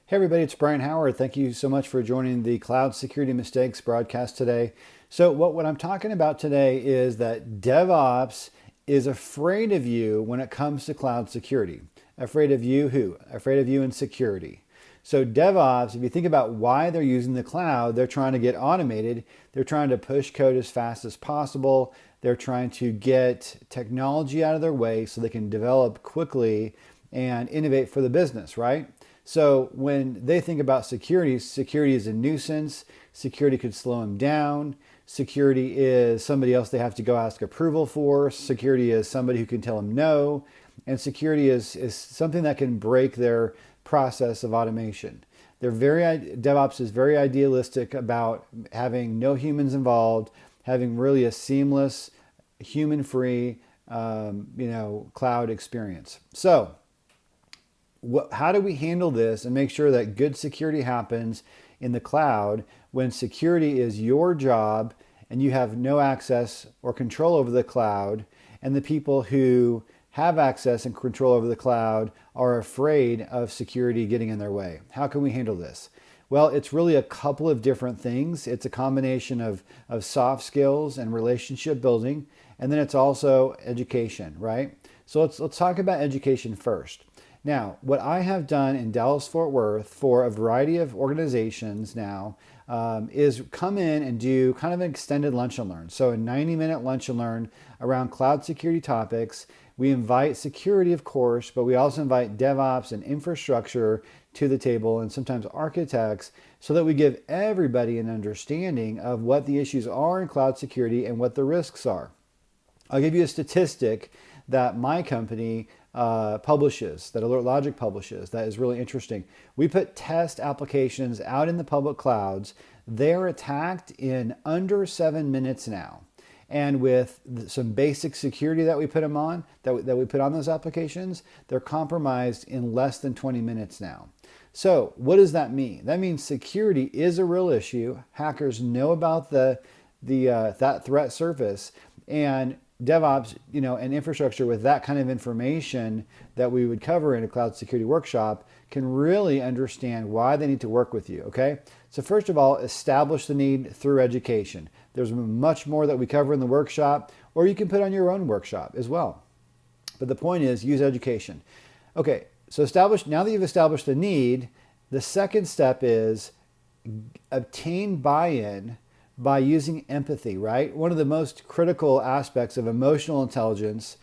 Hey everybody, it's Brian Howard. Thank you so much for joining the Cloud Security Mistakes broadcast today. So what I'm talking about today is that DevOps is afraid of you when it comes to cloud security. Afraid of you who? Afraid of you in security. So DevOps, if you think about why they're using the cloud, they're trying to get automated. They're trying to push code as fast as possible. They're trying to get technology out of their way so they can develop quickly and innovate for the business, right? So when they think about security, security is a nuisance. Security could slow them down. Security is somebody else they have to go ask approval for. Security is somebody who can tell them no. And security is something that can break their process of automation. DevOps is very idealistic about having no humans involved, having really a seamless, human-free, cloud experience. So how do we handle this and make sure that good security happens in the cloud when security is your job and you have no access or control over the cloud, and the people who have access and control over the cloud are afraid of security getting in their way? How can we handle this? Well, it's really a couple of different things. It's a combination of soft skills and relationship building, and then it's also education, right? So let's talk about education first. Now, what I have done in Dallas-Fort Worth for a variety of organizations now is come in and do kind of an extended lunch and learn. So a 90-minute lunch and learn around cloud security topics. We invite security, of course, but we also invite DevOps and infrastructure to the table, and sometimes architects, so that we give everybody an understanding of what the issues are in cloud security and what the risks are. I'll give you a statistic that my company publishes, that AlertLogic publishes, that is really interesting. We put test applications out in the public clouds. They're attacked in under 7 minutes now. And with some basic security that we put them on, that we put on those applications, they're compromised in less than 20 minutes now. So what does that mean? That means security is a real issue. Hackers know about that threat surface, and DevOps, and infrastructure with that kind of information that we would cover in a cloud security workshop can really understand why they need to work with you, okay? So first of all, establish the need through education. There's much more that we cover in the workshop, or you can put on your own workshop as well. But the point is, use education. Okay, so now that you've established the need, the second step is obtain buy-in by using empathy, right? One of the most critical aspects of emotional intelligence,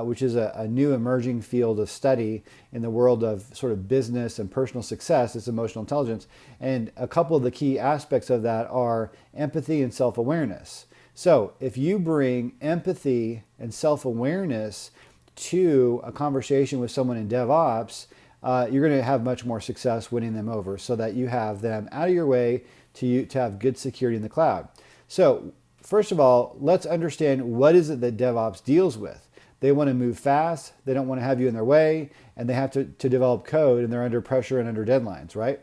which is a new emerging field of study in the world of sort of business and personal success, is emotional intelligence. And a couple of the key aspects of that are empathy and self-awareness. So if you bring empathy and self-awareness to a conversation with someone in DevOps, you're going to have much more success winning them over, so that you have them out of your way to have good security in the cloud. So first of all, let's understand what is it that DevOps deals with. They want to move fast, they don't want to have you in their way, and they have to develop code, and they're under pressure and under deadlines, right?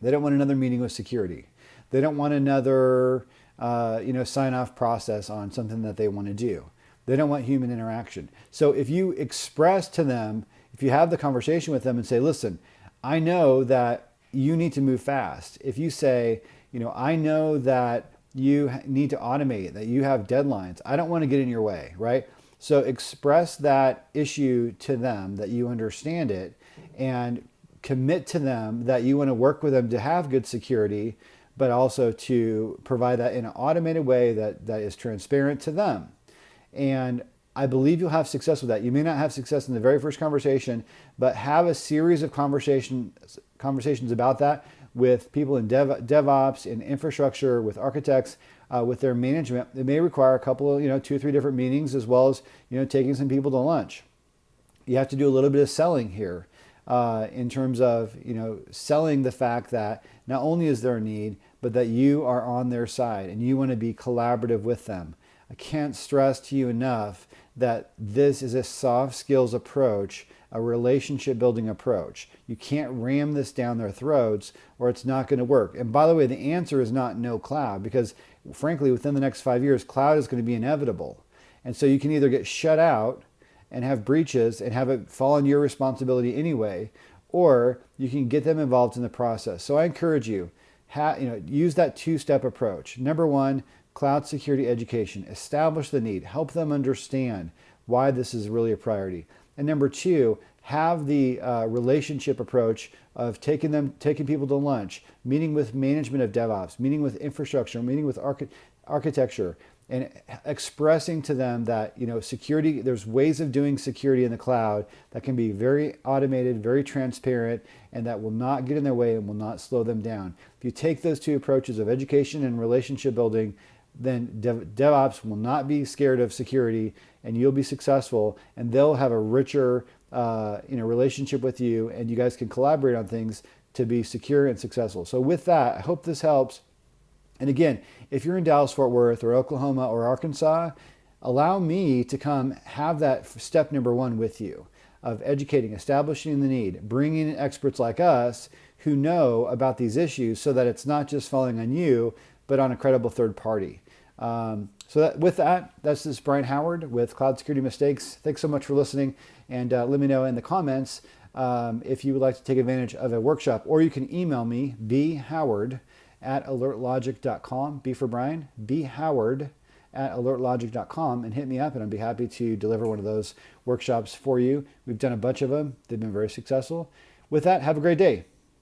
They don't want another meeting with security. They don't want another sign-off process on something that they want to do. They don't want human interaction. So if you express to them, if you have the conversation with them and say, listen, I know that you need to move fast. If you say, I know that you need to automate, that you have deadlines, I don't want to get in your way, right? So express that issue to them, that you understand it, and commit to them that you want to work with them to have good security, but also to provide that in an automated way that is transparent to them. And I believe you'll have success with that. You may not have success in the very first conversation, but have a series of conversations about that with people in DevOps, in infrastructure, with architects, with their management. It may require a couple of, 2 or 3 different meetings, as well as, taking some people to lunch. You have to do a little bit of selling here in terms of, selling the fact that not only is there a need, but that you are on their side and you want to be collaborative with them. I can't stress to you enough that this is a soft skills approach, a relationship building approach. You can't ram this down their throats or it's not going to work. And by the way, the answer is not no cloud, because frankly, within the next 5 years, cloud is going to be inevitable. And so you can either get shut out and have breaches and have it fall on your responsibility anyway, or you can get them involved in the process. So I encourage you, use that two-step approach. Number one, cloud security education. Establish the need. Help them understand why this is really a priority. And number two, have the relationship approach of taking people to lunch, meeting with management of DevOps, meeting with infrastructure, meeting with architecture, and expressing to them that security. There's ways of doing security in the cloud that can be very automated, very transparent, and that will not get in their way and will not slow them down. If you take those two approaches of education and relationship building, then DevOps will not be scared of security, and you'll be successful, and they'll have a richer relationship with you, and you guys can collaborate on things to be secure and successful. So with that, I hope this helps. And again, if you're in Dallas, Fort Worth, or Oklahoma, or Arkansas, allow me to come have that step number one with you of educating, establishing the need, bringing in experts like us who know about these issues so that it's not just falling on you, but on a credible third party. With that, this is Brian Howard with Cloud Security Mistakes. Thanks so much for listening, and let me know in the comments if you would like to take advantage of a workshop, or you can email me, bhoward@alertlogic.com, B for Brian, bhoward@alertlogic.com, and hit me up, and I'd be happy to deliver one of those workshops for you. We've done a bunch of them. They've been very successful. With that, have a great day.